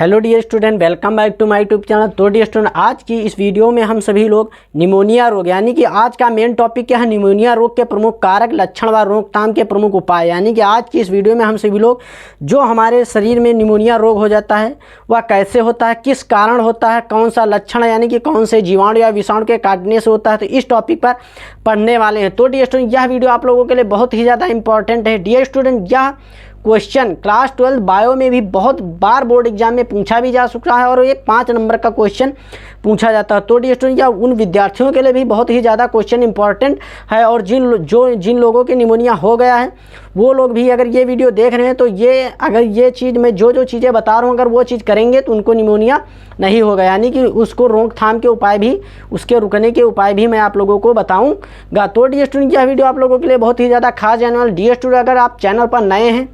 Hello dear student, welcome back to my YouTube channel. तो dear student, आज की इस वीडियो में हम सभी लोग निमोनिया रोग यानी कि आज का मेन टॉपिक क्या है, निमोनिया रोग के प्रमुख कारक, लक्षण व रोकथाम के प्रमुख उपाय। यानी कि आज की इस वीडियो में हम सभी लोग जो हमारे शरीर में निमोनिया रोग हो जाता है वह कैसे होता है, किस कारण होता है, कौन सा लक्षण यानी कि कौन से जीवाणु या विषाणु के काटने से होता है, तो इस टॉपिक पर पढ़ने वाले हैं। तो डियर स्टूडेंट, यह वीडियो आप लोगों के लिए बहुत ही ज़्यादा इंपॉर्टेंट है। डियर स्टूडेंट, यह क्वेश्चन क्लास 12 बायो में भी बहुत बार बोर्ड एग्जाम में पूछा भी जा चुका है और ये 5 नंबर का क्वेश्चन पूछा जाता है। तो डियर स्टूडेंट, यह उन विद्यार्थियों के लिए भी बहुत ही ज़्यादा क्वेश्चन इंपॉर्टेंट है और जिन लोगों के निमोनिया हो गया है वो लोग भी अगर ये वीडियो देख रहे हैं तो ये चीज़ मैं जो चीज़ें बता रहा हूँ अगर वो चीज़ करेंगे तो उनको निमोनिया नहीं होगा। यानी कि उसको रोकथाम के उपाय भी, उसके रुकने के उपाय भी मैं आप लोगों को बताऊँगा। तो डियर स्टूडेंट, यह वीडियो आप लोगों के लिए बहुत ही ज़्यादा खास जाने वाला। डियर स्टूडेंट, अगर आप चैनल पर नए हैं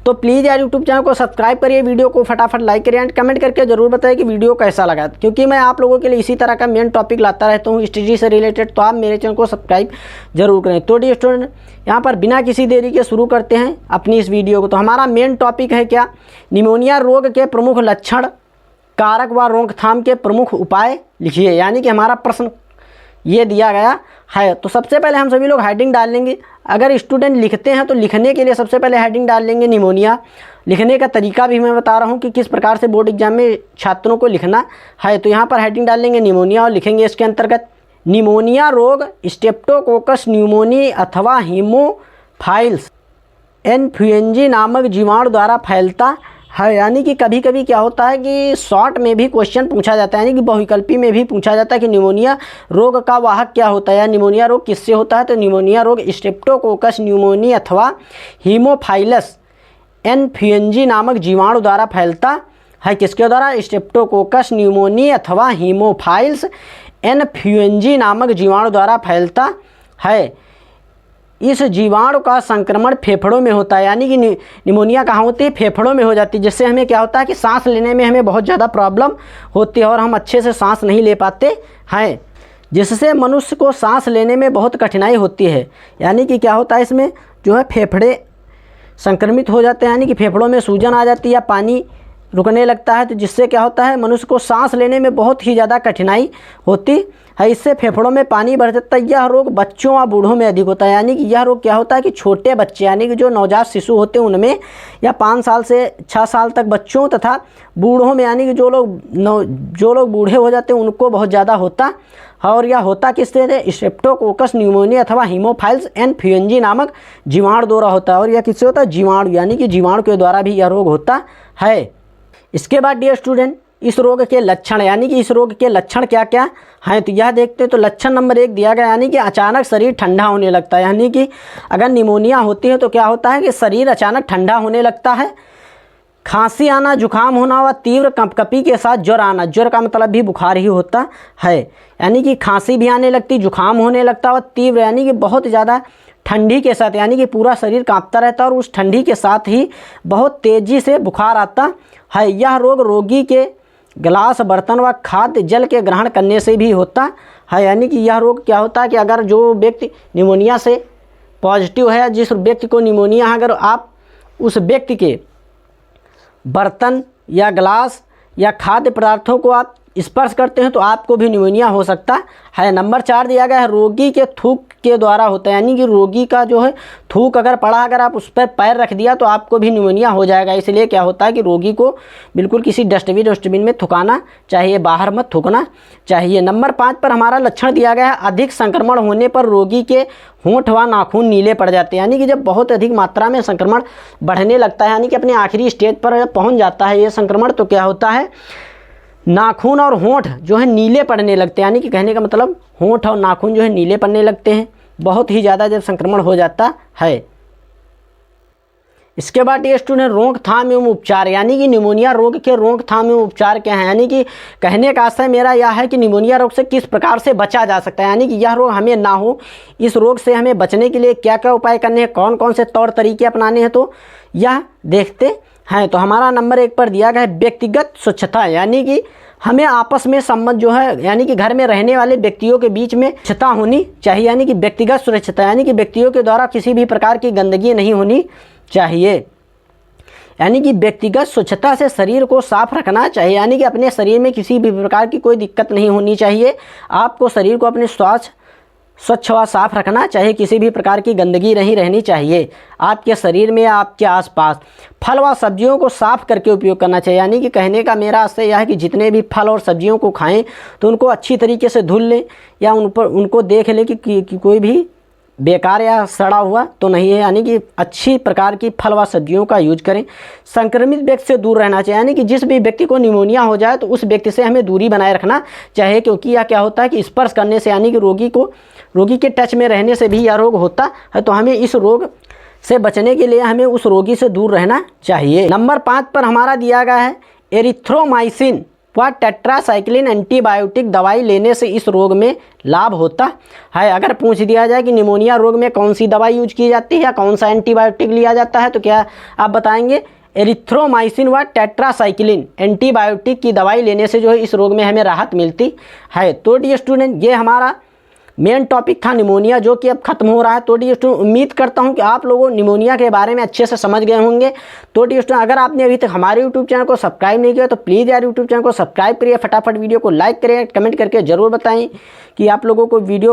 तो प्लीज़ यार यूट्यूब चैनल को सब्सक्राइब करिए, वीडियो को फटाफट लाइक करिए एंड कमेंट करके ज़रूर बताइए कि वीडियो कैसा लगा, क्योंकि मैं आप लोगों के लिए इसी तरह का मेन टॉपिक लाता रहता हूँ हिस्ट्री से रिलेटेड। तो आप मेरे चैनल को सब्सक्राइब जरूर करें। तो डियर स्टूडेंट, यहाँ पर बिना किसी देरी के शुरू करते हैं अपनी इस वीडियो को। तो हमारा मेन टॉपिक है क्या, निमोनिया रोग के प्रमुख लक्षण, कारक व रोकथाम के प्रमुख उपाय लिखिए। यानी कि हमारा प्रश्न ये दिया गया है। तो सबसे पहले हम सभी लोग हेडिंग डाल लेंगे। अगर स्टूडेंट लिखते हैं तो लिखने के लिए सबसे पहले हेडिंग डाल लेंगे निमोनिया। लिखने का तरीका भी मैं बता रहा हूँ कि किस प्रकार से बोर्ड एग्जाम में छात्रों को लिखना है। तो यहाँ पर हेडिंग डाल लेंगे निमोनिया और लिखेंगे इसके अंतर्गत निमोनिया रोग स्ट्रेप्टोकोकस न्यूमोनी अथवा हीमोफाइल्स इन्फ्लुएंजा नामक जीवाणु द्वारा फैलता है। यानी कि कभी कभी क्या होता है कि शॉर्ट में भी क्वेश्चन पूछा जाता है, यानी कि बहुविकल्पी में भी पूछा जाता है कि निमोनिया रोग का वाहक क्या होता है या निमोनिया रोग किससे होता है। तो निमोनिया रोग स्ट्रेप्टोकोकस न्यूमोनी अथवा हीमोफाइलस इन्फ्लुएंजा नामक जीवाणु द्वारा फैलता है। किसके द्वारा? स्ट्रेप्टोकोकस न्यूमोनी अथवा हीमोफाइल्स इन्फ्लुएंजा नामक जीवाणु द्वारा फैलता है। इस जीवाणु का संक्रमण फेफड़ों में होता है। यानी कि निमोनिया कहाँ होती है? फेफड़ों में हो जाती है, जिससे हमें क्या होता है कि सांस लेने में हमें बहुत ज़्यादा प्रॉब्लम होती है और हम अच्छे से सांस नहीं ले पाते हैं, जिससे मनुष्य को सांस लेने में बहुत कठिनाई होती है। यानी कि क्या होता है, इसमें जो है फेफड़े संक्रमित हो जाते हैं, यानी कि फेफड़ों में सूजन आ जाती है या पानी रुकने लगता है, तो जिससे क्या होता है मनुष्य को सांस लेने में बहुत ही ज़्यादा कठिनाई होती है। इससे फेफड़ों में पानी भर जाता है। यह रोग बच्चों और बूढ़ों में अधिक होता है। यानी कि यह रोग क्या होता है कि छोटे बच्चे यानी कि जो नवजात शिशु होते हैं उनमें, या 5 साल से 6 साल तक बच्चों तथा बूढ़ों में, यानी कि जो लोग बूढ़े हो जाते हैं उनको बहुत ज़्यादा होता है। और यह होता किससे है? स्ट्रेप्टोकोकस न्यूमोनी अथवा हीमोफाइल्स इन्फ्लुएंजा नामक जीवाणु द्वारा होता है। और यह किससे होता है? जीवाणु, यानी कि जीवाणु के द्वारा भी यह रोग होता है। इसके बाद डियर स्टूडेंट, इस रोग के लक्षण, यानी कि इस रोग के लक्षण क्या क्या हैं तो यह देखते हैं। तो लक्षण नंबर 1 दिया गया, यानी कि अचानक शरीर ठंडा होने लगता है। यानी कि अगर निमोनिया होती है तो क्या होता है कि शरीर अचानक ठंडा होने लगता है। खांसी आना, जुकाम होना व तीव्र कंपकपी के साथ ज्वर आना। ज्वर का मतलब भी बुखार ही होता है। यानी कि खांसी भी आने लगती, जुकाम होने लगता है, तीव्र यानी कि बहुत ज़्यादा ठंडी के साथ, यानी कि पूरा शरीर कांपता रहता है और उस ठंडी के साथ ही बहुत तेज़ी से बुखार आता है। यह रोग रोगी के गिलास, बर्तन व खाद्य जल के ग्रहण करने से भी होता है। यानी कि यह रोग क्या होता है कि अगर जो व्यक्ति निमोनिया से पॉजिटिव है, जिस व्यक्ति को निमोनिया है, अगर आप उस व्यक्ति के बर्तन या गिलास या खाद्य पदार्थों को आप स्पर्श करते हैं तो आपको भी निमोनिया हो सकता है। नंबर 4 दिया गया है, रोगी के थूक के द्वारा होता है। यानी कि रोगी का जो है थूक अगर पड़ा, अगर आप उस पर पैर रख दिया तो आपको भी निमोनिया हो जाएगा। इसलिए क्या होता है कि रोगी को बिल्कुल किसी डस्टबिन में थुकाना चाहिए, बाहर मत थूकना चाहिए। नंबर 5 पर हमारा लक्षण दिया गया है, अधिक संक्रमण होने पर रोगी के होंठ व नाखून नीले पड़ जाते हैं। यानी कि जब बहुत अधिक मात्रा में संक्रमण बढ़ने लगता है, यानी कि अपने आखिरी स्टेज पर पहुँच जाता है ये संक्रमण, तो क्या होता है नाखून और होंठ जो है नीले पड़ने लगते हैं। यानी कि कहने का मतलब होंठ और नाखून जो है नीले पड़ने लगते हैं बहुत ही ज़्यादा जब संक्रमण हो जाता है। इसके बाद ये स्टूडेंट रोकथाम एवं उपचार, यानी कि निमोनिया रोग के रोकथाम एवं उपचार क्या है। यानी कि कहने का आशय मेरा यह है कि निमोनिया रोग से किस प्रकार से बचा जा सकता है, यानी कि यह रोग हमें ना हो, इस रोग से हमें बचने के लिए क्या क्या उपाय करने हैं, कौन कौन से तौर तरीके अपनाने हैं, तो यह देखते हैं। तो हमारा नंबर 1 पर दिया गया है व्यक्तिगत स्वच्छता। यानी कि हमें आपस में संबंध जो है, यानी कि घर में रहने वाले व्यक्तियों के बीच में स्वच्छता होनी चाहिए। यानी कि व्यक्तिगत सुरक्षता, यानी कि व्यक्तियों के द्वारा किसी भी प्रकार की गंदगी नहीं होनी चाहिए। यानी कि व्यक्तिगत स्वच्छता से शरीर को साफ रखना चाहिए, यानी कि अपने शरीर में किसी भी प्रकार की कोई दिक्कत नहीं होनी चाहिए। आपको शरीर को अपने स्वच्छ व साफ रखना चाहिए, किसी भी प्रकार की गंदगी नहीं रहनी चाहिए आपके शरीर में या आपके आसपास। फल व सब्जियों को साफ करके उपयोग करना चाहिए, यानी कि कहने का मेरा आशय यह है कि जितने भी फल और सब्जियों को खाएं तो उनको अच्छी तरीके से धुल लें या उनको देख लें कि कोई भी बेकार या सड़ा हुआ तो नहीं है, यानी कि अच्छी प्रकार की फल व सब्जियों का यूज करें। संक्रमित व्यक्ति से दूर रहना चाहिए, यानी कि जिस भी व्यक्ति को निमोनिया हो जाए तो उस व्यक्ति से हमें दूरी बनाए रखना चाहिए, क्योंकि यह क्या होता है कि स्पर्श करने से यानी कि रोगी के टच में रहने से भी यह रोग होता है। तो हमें इस रोग से बचने के लिए हमें उस रोगी से दूर रहना चाहिए। नंबर 5 पर हमारा दिया गया है एरिथ्रोमाइसिन व टेट्रासाइक्लिन एंटीबायोटिक दवाई लेने से इस रोग में लाभ होता है। अगर पूछ दिया जाए कि निमोनिया रोग में कौन सी दवाई यूज की जाती है या कौन सा एंटीबायोटिक लिया जाता है, तो क्या आप बताएंगे? एरिथ्रोमाइसिन व टेट्रासाइक्लिन एंटीबायोटिक की दवाई लेने से जो है इस रोग में हमें राहत मिलती है। तो डियर स्टूडेंट, ये हमारा मेन टॉपिक था निमोनिया, जो कि अब खत्म हो रहा है। तो डियर स्टूडेंट, उम्मीद करता हूं कि आप लोगों निमोनिया के बारे में अच्छे से समझ गए होंगे। तो डियर स्टूडेंट, अगर आपने अभी तक हमारे यूट्यूब चैनल को सब्सक्राइब नहीं किया तो प्लीज़ यार यूट्यूब चैनल को सब्सक्राइब करिए, फटाफट वीडियो को लाइक करिए, कमेंट करके ज़रूर बताएं कि आप लोगों को वीडियो